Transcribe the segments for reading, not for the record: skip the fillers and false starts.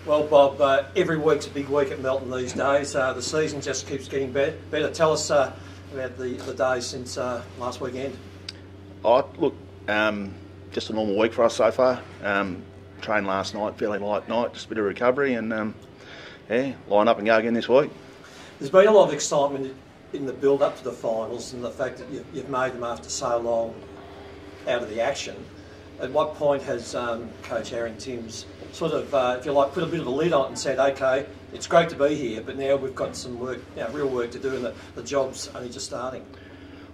Well, Bob, every week's a big week at Melton these days. The season just keeps getting better. Tell us about the days since last weekend. Oh, look, just a normal week for us so far. Trained last night, fairly light night, just a bit of recovery, and yeah, line up and go again this week. There's been a lot of excitement in the build-up to the finals, and the fact that you've made them after so long out of the action. At what point has Coach Aaron Timms sort of, if you like, put a bit of a lid on it and said, okay, it's great to be here, but now we've got some work, real work to do, and the job's only just starting?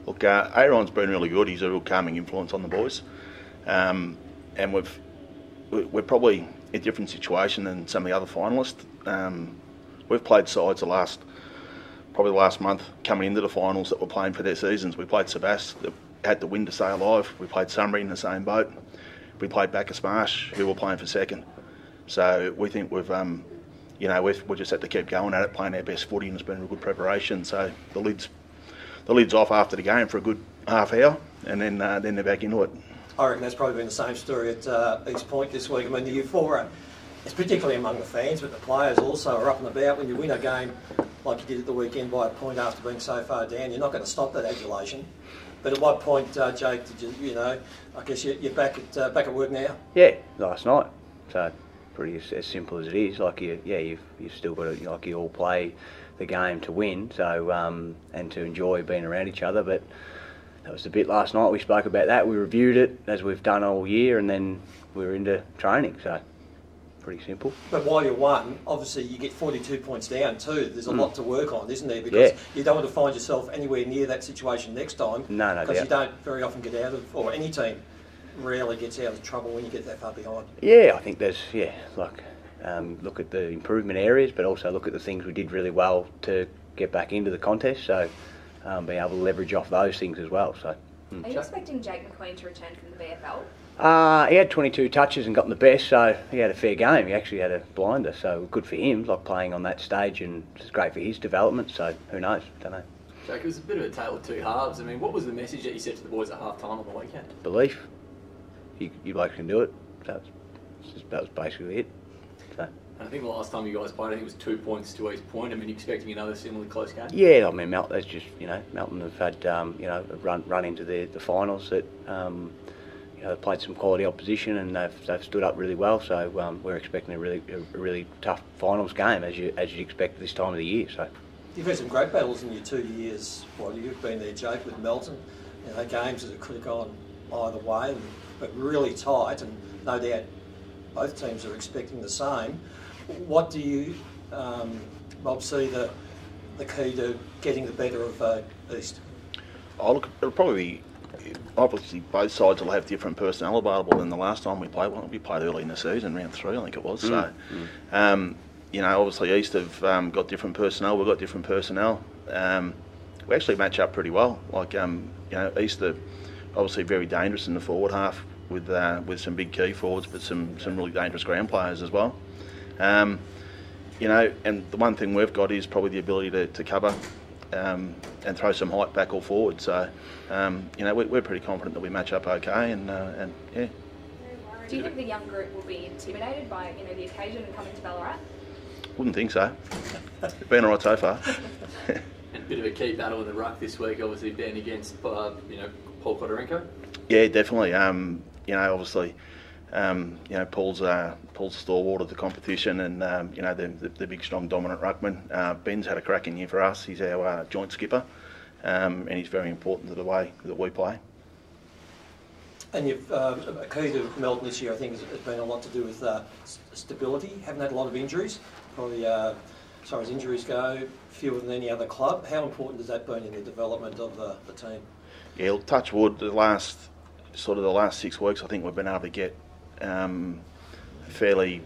Look, Aaron's been really good. He's a real calming influence on the boys, and we're probably in a different situation than some of the other finalists. We've played sides probably the last month coming into the finals that were playing for their seasons. We played Sebas, that had to win to stay alive. We played Sunbury in the same boat. We played Bacchus Marsh, who were playing for second. So we think we've just had to keep going at it, playing our best footy, and it's been a good preparation. So the lid's off after the game for a good half hour, and then they're back into it. I reckon that's probably been the same story at East Point this week. I mean, the euphoria, it's particularly among the fans, but the players also are up and about. When you win a game like you did at the weekend by a point after being so far down, you're not going to stop that adulation. But at what point, Jake, did you I guess you're back at work now? Yeah, last night. So pretty as simple as it is. Like you've still got to, like, you all play the game to win. So and to enjoy being around each other. But that was the bit last night. We spoke about that. We reviewed it as we've done all year, and then we were into training. So pretty simple. But while you won, obviously you get 42 points down too. There's a lot to work on, isn't there? Because you don't want to find yourself anywhere near that situation next time. No, because you don't very often get out of, or any team rarely gets out of trouble when you get that far behind. Yeah, I think there's, look at the improvement areas, but also look at the things we did really well to get back into the contest. So being able to leverage off those things as well. So. Are you expecting Jake McQueen to return from the VFL? He had 22 touches and got the best, so he had a fair game. He actually had a blinder, so good for him, like playing on that stage, and it's great for his development, so who knows, don't know. Jake, it was a bit of a tale of two halves. I mean, what was the message that you said to the boys at half-time on the weekend? Belief. You blokes can do it. So that was basically it. So. And I think the last time you guys played, I think it was 2 points to East Point. I mean, expecting another similarly close game? Yeah, I mean, Melton have had, a run into the finals that, they've played some quality opposition, and they've stood up really well. So we're expecting a really tough finals game, as you'd expect this time of the year. So you've had some great battles in your 2 years while you've been there, Jake, with Melton. Games that could have gone either way, but really tight, and no doubt both teams are expecting the same. What do you, Bob, see the key to getting the better of East? Oh, look, it'll probably be, obviously both sides will have different personnel available than the last time we played. Well, we played early in the season, round 3 I think it was. So, obviously East have got different personnel. We've got different personnel. We actually match up pretty well. Like East are obviously very dangerous in the forward half with some big key forwards, but some really dangerous ground players as well. And the one thing we've got is probably the ability to cover and throw some height back or forward. So, we're pretty confident that we match up okay, and yeah. Do you think the young group will be intimidated by the occasion and coming to Ballarat? Wouldn't think so. It's been all right so far. And a bit of a key battle in the ruck this week, obviously being against Paul Kodorenko. Yeah, definitely. Obviously, Paul's a stalwart of the competition, and the big, strong, dominant ruckman. Ben's had a cracking year for us. He's our joint skipper, and he's very important to the way that we play. And you've a key to Melton this year, I think, has been a lot to do with stability. Haven't had a lot of injuries, probably as far as injuries go, fewer than any other club. How important has that been in the development of the team? Yeah, touch wood. The last 6 weeks, I think we've been able to get fairly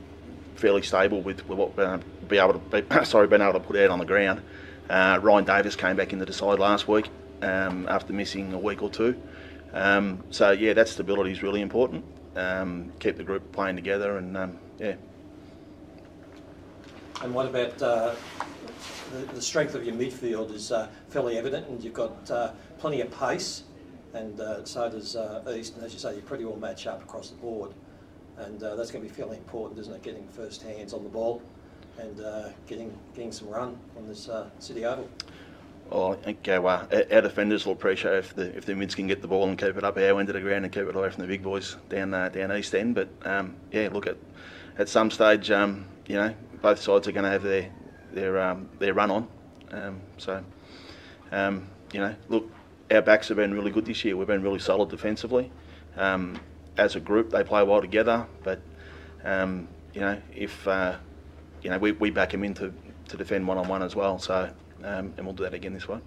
stable with what been able to put out on the ground. Ryan Davis came back into the side last week after missing a week or two. So yeah, that stability is really important. Keep the group playing together, and yeah. And what about the strength of your midfield is fairly evident, and you've got plenty of pace, and so does East. And as you say, you pretty well match up across the board. and that's going to be fairly important, isn't it? Getting first hands on the ball and getting some run on this City Oval. Well, I think our defenders will appreciate if the mids can get the ball and keep it up our end of the ground and keep it away from the big boys down east end. But yeah, look, at some stage, both sides are going to have their run on. Look, our backs have been really good this year. We've been really solid defensively. As a group, they play well together. But if we back them in to defend one-on-one as well. So. And we'll do that again this one.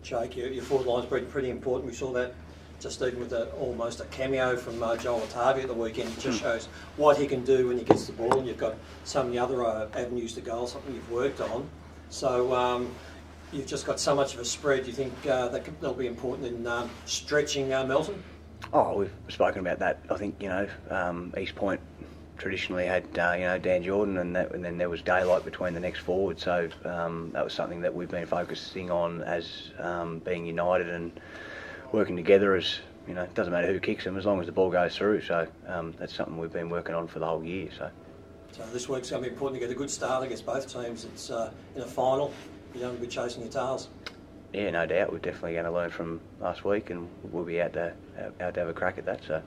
Jake, your forward line's been pretty important. We saw that just even with almost a cameo from Joel Atavi at the weekend. It just shows what he can do when he gets the ball, and you've got so many other avenues to goal, something you've worked on. So you've just got so much of a spread. Do you think that'll be important in stretching Melton? Oh, we've spoken about that. I think East Point traditionally had Dan Jordan, and then there was daylight between the next forward. So that was something that we've been focusing on as being united and working together. As it doesn't matter who kicks them as long as the ball goes through. So that's something we've been working on for the whole year. So this week's going to be important to get a good start against both teams. It's in a final. You don't want to be chasing your tails. Yeah, no doubt. We're definitely going to learn from last week, and we'll be out to have a crack at that. So.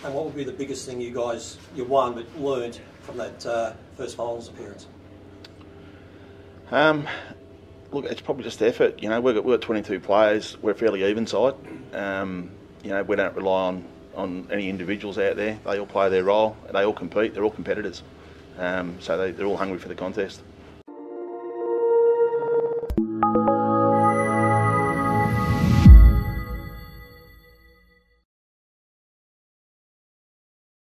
And what would be the biggest thing you won but learnt from that first finals appearance? Look, it's probably just effort. We've got 22 players. We're a fairly even side. We don't rely on any individuals out there. They all play their role. They all compete. They're all competitors. So they're all hungry for the contest.